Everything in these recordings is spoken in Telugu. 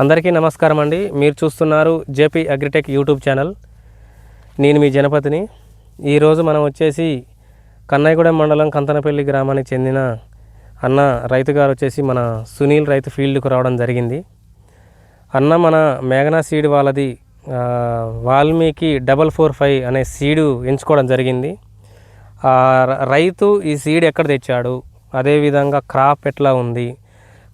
అందరికీ నమస్కారం అండి. మీరు చూస్తున్నారు జేపీ అగ్రిటెక్ యూట్యూబ్ ఛానల్. నేను మీ జనపతిని. ఈరోజు మనం వచ్చేసి కన్నయ్యగూడెం మండలం కంతనపల్లి గ్రామానికి చెందిన అన్న రైతు గారు వచ్చేసి మన సునీల్ రైతు ఫీల్డ్కు రావడం జరిగింది. అన్న మన మేఘనా సీడ్ వాళ్ళది వాల్మీకి 445 అనే సీడు ఎంచుకోవడం జరిగింది. రైతు ఈ సీడ్ ఎక్కడ తెచ్చాడు, అదేవిధంగా క్రాప్ ఎట్లా ఉంది,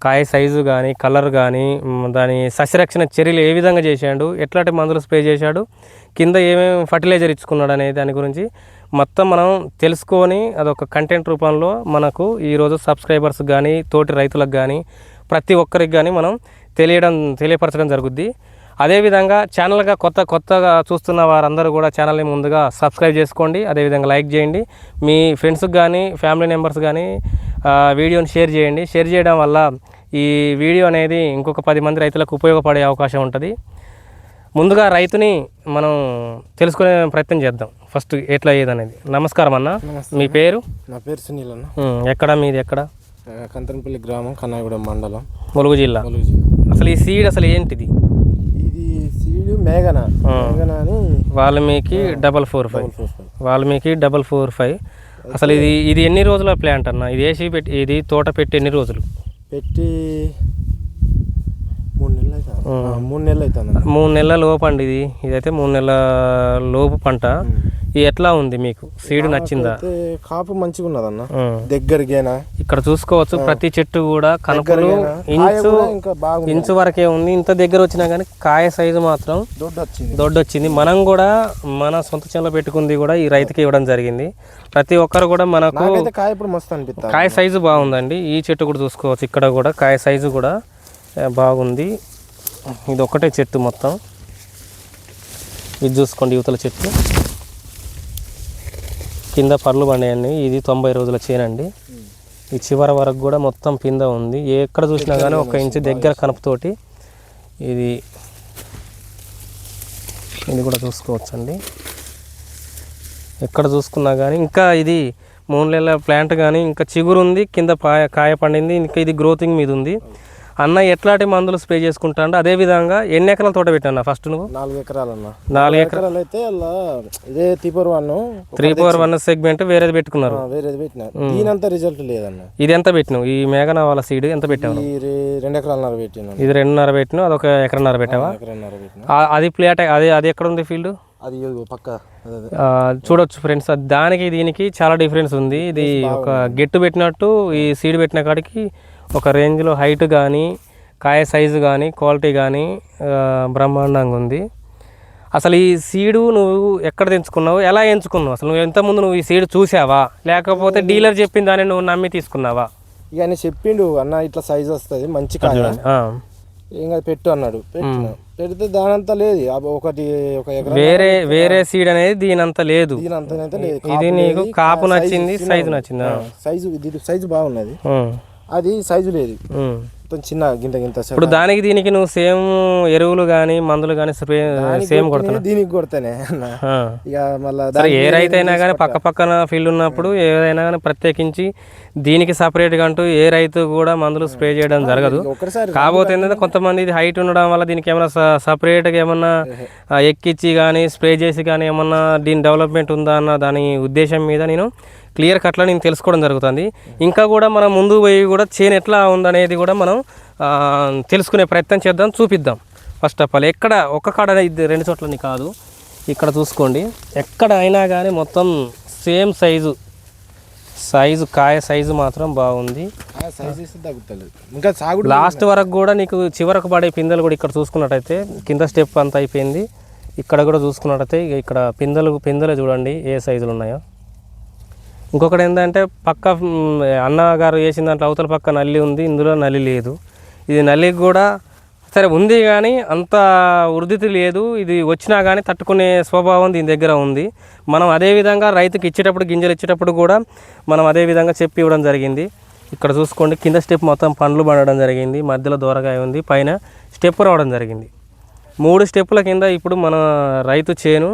కాయ సైజు కానీ కలర్ కానీ దాని సస్యరక్షణ చర్యలు ఏ విధంగా చేశాడు, ఎట్లాంటి మందులు స్ప్రే చేశాడు, కింద ఏమేమి ఫర్టిలైజర్ ఇచ్చుకున్నాడు అనే దాని గురించి మొత్తం మనం తెలుసుకొని అదొక కంటెంట్ రూపంలో మనకు ఈరోజు సబ్స్క్రైబర్స్ కానీ తోటి రైతులకు కానీ ప్రతి ఒక్కరికి కానీ మనం తెలియపరచడం జరుగుద్ది. అదేవిధంగా ఛానల్గా కొత్తగా చూస్తున్న వారందరూ కూడా ఛానల్ని ముందుగా సబ్స్క్రైబ్ చేసుకోండి. అదేవిధంగా లైక్ చేయండి. మీ ఫ్రెండ్స్కి కానీ ఫ్యామిలీ మెంబర్స్ కానీ వీడియోని షేర్ చేయండి. షేర్ చేయడం వల్ల ఈ వీడియో అనేది ఇంకొక 10 మంది రైతులకు ఉపయోగపడే అవకాశం ఉంటుంది. ముందుగా రైతుని మనం తెలుసుకునే ప్రయత్నం చేద్దాం. ఫస్ట్ ఎట్లా ఏదనేది. నమస్కారం అన్న, మీ పేరు? నా పేరు సునీల్ అన్న. ఎక్కడ మీది? ఎక్కడ? కంతనపల్లి గ్రామం, కన్నయ్యగూడెం మండలం, ములుగు జిల్లా. అసలు ఈ సీడ్ అసలు ఏంటిది? ఇది సీడ్ మేఘనా అని వాల్మీకి 445. వాల్మీకి 445. అసలు ఇది ఎన్ని రోజుల ప్లాంట్ అన్న? ఇది వేసి ఇది తోట పెట్టి ఎన్ని రోజులు పెట్టి? 3 నెలలు అవుతుంది. 3 నెలల లోపు అండి. ఇదైతే 3 నెలల లోపు పంట. ఇది ఎట్లా ఉంది మీకు? సీడ్ నచ్చిందా? కాపు మంచిగా ఉన్నదన్న. దగ్గరకేనా ఇక్కడ చూసుకోవచ్చు. ప్రతి చెట్టు కూడా కనుకలు ఇంచు వరకే ఉంది. ఇంత దగ్గర వచ్చినా కానీ కాయ సైజు మాత్రం దొడ్డొచ్చింది. మనం కూడా మన సొంత చేనులో పెట్టుకుంది కూడా ఈ రైతుకి ఇవ్వడం జరిగింది. ప్రతి ఒక్కరు కూడా మనకు కాయ సైజు బాగుందండి. ఈ చెట్టు కూడా చూసుకోవచ్చు. ఇక్కడ కూడా కాయ సైజు కూడా బాగుంది. ఇది ఒకటే చెట్టు మొత్తం. ఇది చూసుకోండి, యువతల చెట్టు కింద పర్లు పండాయండి. ఇది 90 రోజుల చేనండి. ఈ చివరి వరకు కూడా మొత్తం పింద ఉంది. ఎక్కడ చూసినా కానీ 1 ఇంచు దగ్గర కనుపుతోటి ఇది కూడా చూసుకోవచ్చండి. ఎక్కడ చూసుకున్నా కానీ ఇంకా ఇది 3 నెలల ప్లాంట్ కానీ ఇంకా చిగురు ఉంది, కింద కాయ పండింది, ఇంకా ఇది గ్రోతింగ్ మీద ఉంది. అన్న ఎట్లాంటి మందులు స్ప్రే చేసుకుంటాడు? అదే విధంగా ఎన్ని ఎకరాల తోట పెట్టాను ఫస్ట్ నువ్వు? 4 ఎకరాలు అన్న. 4 ఎకరాలు అయితే ఇదే 341 సెగ్మెంట్ వేరేది పెట్టుకున్నారు. వేరేది పెట్టినా, దీనంత రిజల్ట్ లేదన్న. ఇది ఎంత పెట్టినావు? ఈ మేఘనా వాళ్ళ సీడ్ ఎంత పెట్టావు? 2 ఎకరాలన్నర పెట్టినా. ఇది 2.5 పెట్టినావు, అదొక 1.5 ఎకరం పెట్టావా? అది ప్లేట్ అది ఎక్కడ ఉంది ఫీల్డ్? అది పక్క చూడొచ్చు ఫ్రెండ్స్. దానికి దీనికి చాలా డిఫరెన్స్ ఉంది. ఇది ఒక గెట్టు పెట్టినట్టు ఈ సీడ్ పెట్టిన కాడికి ఒక రేంజ్లో హైట్ కానీ కాయ సైజు కానీ క్వాలిటీ కానీ బ్రహ్మాండంగా ఉంది. అసలు ఈ సీడు నువ్వు ఎక్కడ తెంచుకున్నావు, ఎలా ఎంచుకున్నావు? అసలు నువ్వు ఇంతకుముందు నువ్వు ఈ సీడ్ చూసావా, లేకపోతే డీలర్ చెప్పిన దాన్ని నువ్వు నమ్మి తీసుకున్నావా? ఇక ఆయన చెప్పిండు, అన్న ఇట్లా సైజు వస్తుంది మంచి కాయ, ఇంకా పెట్టు అన్నాడు. పెడితే దానంతా లేదు. ఒక ఎకరం వేరే సీడ్ అనేది దీనంతా లేదు. ఇది నీకు కాపు నచ్చింది, సైజు నచ్చిందా? సైజు బాగున్నది, అది సైజు లేదు, చిన్న గింత. ఇప్పుడు దానికి దీనికి నువ్వు సేమ్ ఎరువులు కానీ మందులు కానీ సేమ్ కొడతాను? దీనికి కొడతానే ఇక మళ్ళీ ఏ రైతు అయినా కానీ పక్కన ఫీల్డ్ ఉన్నప్పుడు ఏదైనా కానీ ప్రత్యేకించి దీనికి సపరేట్గా అంటూ ఏ రైతు కూడా మందులు స్ప్రే చేయడం జరగదు. కాకపోతే ఏంటంటే కొంతమంది ఇది హైట్ ఉండడం వల్ల దీనికి ఏమైనా సపరేట్గా ఏమన్నా ఎక్కిచ్చి కానీ స్ప్రే చేసి కానీ ఏమన్నా దీని డెవలప్మెంట్ ఉందా అన్న దాని ఉద్దేశం మీద నేను క్లియర్ కట్లా నేను తెలుసుకోవడం జరుగుతుంది. ఇంకా కూడా మనం ముందు పోయి కూడా చేను ఎట్లా ఉందనేది కూడా మనం తెలుసుకునే ప్రయత్నం చేద్దాం, చూపిద్దాం. ఫస్ట్ ఆఫ్ ఆల్ ఎక్కడ ఒక్క కాడ 2 చోట్లని కాదు, ఇక్కడ చూసుకోండి. ఎక్కడ అయినా కానీ మొత్తం సేమ్ సైజు కాయ సైజు మాత్రం బాగుంది. లాస్ట్ వరకు కూడా నీకు చివరకు పడే పిందెలు కూడా ఇక్కడ చూసుకున్నట్టయితే కింద స్టెప్ అంతా అయిపోయింది. ఇక్కడ కూడా చూసుకున్నట్టయితే ఇక్కడ పిందెలు చూడండి ఏ సైజులు ఉన్నాయో. ఇంకొకటి ఏంటంటే పక్క అన్నగారు వేసిన దాంట్లో అవతల పక్క నల్లి ఉంది, ఇందులో నల్లి లేదు. ఇది నల్లికి కూడా సరే ఉంది కానీ అంత వృద్ధి లేదు. ఇది వచ్చినా కానీ తట్టుకునే స్వభావం దీని దగ్గర ఉంది. మనం అదేవిధంగా రైతుకి ఇచ్చేటప్పుడు గింజలు ఇచ్చేటప్పుడు కూడా మనం అదేవిధంగా చెప్పి ఇవ్వడం జరిగింది. ఇక్కడ చూసుకోండి, కింద స్టెప్ మొత్తం పండ్లు పడడం జరిగింది, మధ్యలో దూరగాయ ఉంది, పైన స్టెప్ రావడం జరిగింది. 3 స్టెప్పుల కింద ఇప్పుడు మన రైతు చేను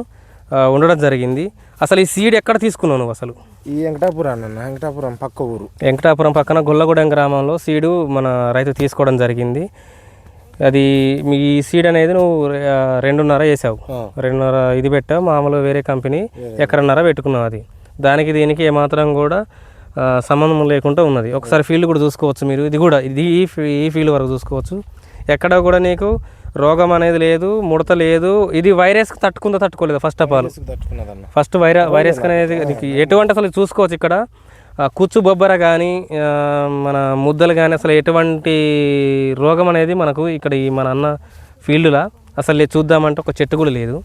ఉండడం జరిగింది. అసలు ఈ సీడ్ ఎక్కడ తీసుకున్నావు నువ్వు? అసలు ఈ వెంకటాపురం పక్క ఊరు, వెంకటాపురం పక్కన గొల్లగూడెం గ్రామంలో సీడు మన రైతు తీసుకోవడం జరిగింది. అది మీ సీడ్ అనేది నువ్వు 2.5 వేసావు, 2.5 ఇది పెట్టావు, మామూలు వేరే కంపెనీ 1.5 పెట్టుకున్నావు. అది దానికి దీనికి ఏమాత్రం కూడా సంబంధం లేకుండా ఉన్నది. ఒకసారి ఫీల్డ్ కూడా చూసుకోవచ్చు మీరు. ఇది కూడా ఈ ఫీల్డ్ వరకు చూసుకోవచ్చు. ఎక్కడ కూడా నీకు రోగం అనేది లేదు, ముడత లేదు. ఇది వైరస్కి తట్టుకోలేదు. First of all first virus అనేది ఎటువంటి అసలు చూసుకోవచ్చు. ఇక్కడ కుచ్చు బొబ్బర కానీ మన ముద్దలు కానీ అసలు ఎటువంటి రోగం అనేది మనకు ఇక్కడ ఈ మన అన్న ఫీల్డ్లో అసలు చూద్దామంటే ఒక చెట్టు కూడా లేదు.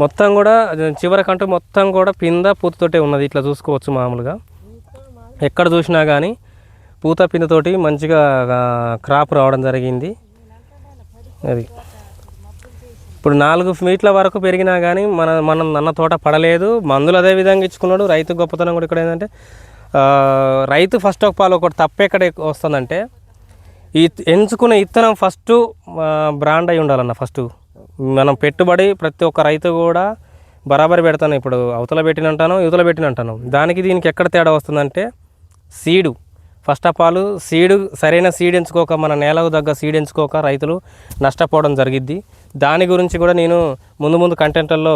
మొత్తం కూడా చివరికంటూ మొత్తం కూడా పింద పూతతోటే ఉన్నది. ఇట్లా చూసుకోవచ్చు. మామూలుగా ఎక్కడ చూసినా కానీ పూత పిందతోటి మంచిగా క్రాప్ రావడం జరిగింది. అది ఇప్పుడు 4 ఫీట్ల వరకు పెరిగినా కానీ మనం అన్న తోట పడలేదు. మందులు అదే విధంగా ఇచ్చుకున్నాడు. రైతు గొప్పతనం కూడా ఇక్కడ ఏంటంటే రైతు ఫస్ట్ ఆఫ్ ఆల్ ఒకటి తప్పు ఎక్కడ వస్తుందంటే ఎంచుకునే ఇత్తనం ఫస్ట్ బ్రాండ్ అయి ఉండాలన్న. ఫస్ట్ మనం పెట్టుబడి ప్రతి ఒక్క రైతు కూడా బరాబరి పెడతాను. ఇప్పుడు అవతల పెట్టినంటాను, యువతల పెట్టినంటాను. దానికి దీనికి ఎక్కడ తేడా వస్తుందంటే seed. First of all seed సరైన సీడ్ ఎంచుకోక, మన నేలకు తగ్గ సీడ్ ఎంచుకోక రైతులు నష్టపోవడం జరిగిద్ది. దాని గురించి కూడా నేను ముందు కంటెంట్లలో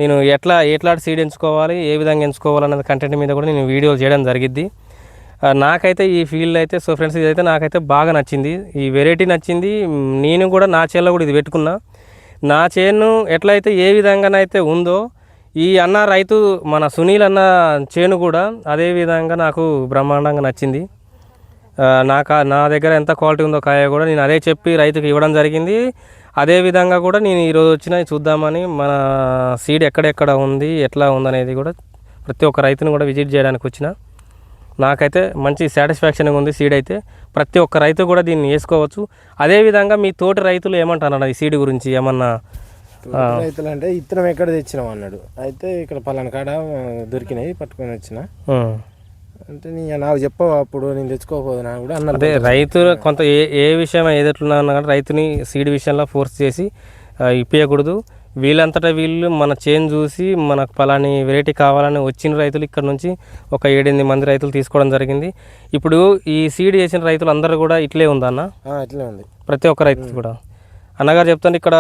నేను ఎట్లాంటి సీడ్ ఎంచుకోవాలి, ఏ విధంగా ఎంచుకోవాలన్నది కంటెంట్ మీద కూడా నేను వీడియోలు చేయడం జరిగిద్ది. నాకైతే ఈ ఫీల్డ్ అయితే సో ఫ్రెండ్స్ ఇదైతే నాకైతే బాగా నచ్చింది. ఈ వెరైటీ నచ్చింది. నేను కూడా నా చేనులో కూడా ఇది పెట్టుకున్నా. నా చేను ఎట్లయితే ఏ విధంగానైతే ఉందో ఈ అన్న రైతు మన సునీల్ అన్న చేను కూడా అదే విధంగా నాకు బ్రహ్మాండంగా నచ్చింది. నా దగ్గర ఎంత క్వాలిటీ ఉందో కాయ కూడా నేను అదే చెప్పి రైతుకి ఇవ్వడం జరిగింది. అదే విధంగా కూడా నేను ఈరోజు వచ్చిన చూద్దామని మన సీడ్ ఎక్కడెక్కడ ఉంది, ఎట్లా ఉందనేది కూడా ప్రతి ఒక్క రైతుని కూడా విజిట్ చేయడానికి వచ్చిన. నాకైతే మంచి సాటిస్ఫాక్షన్గా ఉంది. సీడ్ అయితే ప్రతి ఒక్క రైతు కూడా దీన్ని వేసుకోవచ్చు. అదేవిధంగా మీ తోటి రైతులు ఏమంటున్నారు ఈ సీడ్ గురించి? ఏమన్నా రైతులు అంటే ఇత్తనం ఎక్కడ తెచ్చినాం అన్నాడు. అయితే ఇక్కడ పలానా కాడ దొరికినాయి, పట్టుకొని వచ్చిన అంటే నాకు చెప్పవు అప్పుడు నేను తెచ్చుకోకపోదునా కూడా అన్నారు. అదే రైతులు కొంత ఏ విషయం ఏదట్లున్నా కానీ రైతుని సీడ్ విషయంలో ఫోర్స్ చేసి ఇప్పకూడదు. వీళ్ళంతటా వీళ్ళు మన చేను చూసి మనకు పలాని వెరైటీ కావాలని వచ్చిన రైతులు ఇక్కడ నుంచి ఒక 7-8 మంది రైతులు తీసుకోవడం జరిగింది. ఇప్పుడు ఈ సీడ్ చేసిన రైతులు అందరూ కూడా ఇట్లే ఉందన్న? ఇట్లే ఉంది. ప్రతి ఒక్క రైతు కూడా అన్నగారు చెప్తాను. ఇక్కడ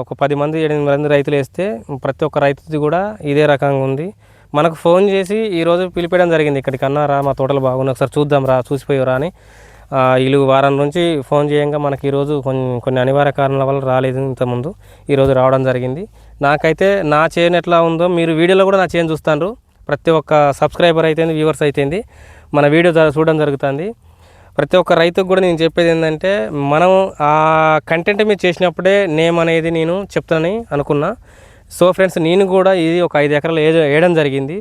ఒక 10 మంది 8 మంది రైతులు వేస్తే ప్రతి ఒక్క రైతుది కూడా ఇదే రకంగా ఉంది. మనకు ఫోన్ చేసి ఈరోజు పిలిపేయడం జరిగింది. ఇక్కడికి అన్నారా మా తోటలు బాగున్నాయి, ఒకసారి చూద్దాం రా, చూసిపోయారా అని. వీళ్ళు వారం నుంచి ఫోన్ చేయంగా మనకి ఈరోజు కొన్ని అనివార్య కారణాల వల్ల రాలేదు. ఇంతకుముందు ఈరోజు రావడం జరిగింది. నాకైతే నా చేను ఎట్లా ఉందో మీరు వీడియోలో కూడా నా చేను చూస్తాను. ప్రతి ఒక్క సబ్స్క్రైబర్ అయితే వ్యూవర్స్ అయితే మన వీడియో చూడడం జరుగుతుంది. ప్రతి ఒక్క రైతుకు కూడా నేను చెప్పేది ఏంటంటే మనం ఆ కంటెంట్ మీరు చేసినప్పుడే నేమ్ అనేది నేను చెప్తానని అనుకున్నా. సో ఫ్రెండ్స్ నేను కూడా ఇది ఒక 5 ఎకరాలు వేయడం జరిగింది.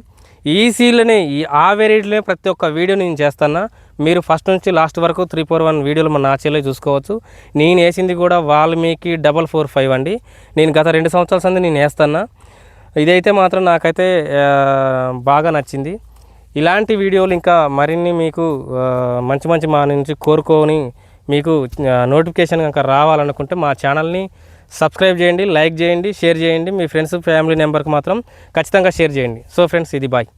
ఈ సీడ్లనే ఆ వెరైటీలే ప్రతి ఒక్క వీడియో నేను చేస్తాను. మీరు ఫస్ట్ నుంచి లాస్ట్ వరకు 341 వీడియోలు మన నా చేలో చూసుకోవచ్చు. నేను వేసింది కూడా వాల్మీకి 445 అండి. నేను గత 2 సంవత్సరాల సంది నేను వేస్తాను. ఇదైతే మాత్రం నాకైతే బాగా నచ్చింది. ఇలాంటి వీడియోలు ఇంకా మరిన్ని మీకు మంచి మా నుంచి కోరుకొని మీకు నోటిఫికేషన్ కనుక రావాలనుకుంటే మా ఛానల్ని సబ్స్క్రైబ్ చేయండి, లైక్ చేయండి, షేర్ చేయండి. మీ ఫ్రెండ్స్ ఫ్యామిలీ మెంబర్కి మాత్రం ఖచ్చితంగా షేర్ చేయండి. సో ఫ్రెండ్స్ ఇది బాయ్.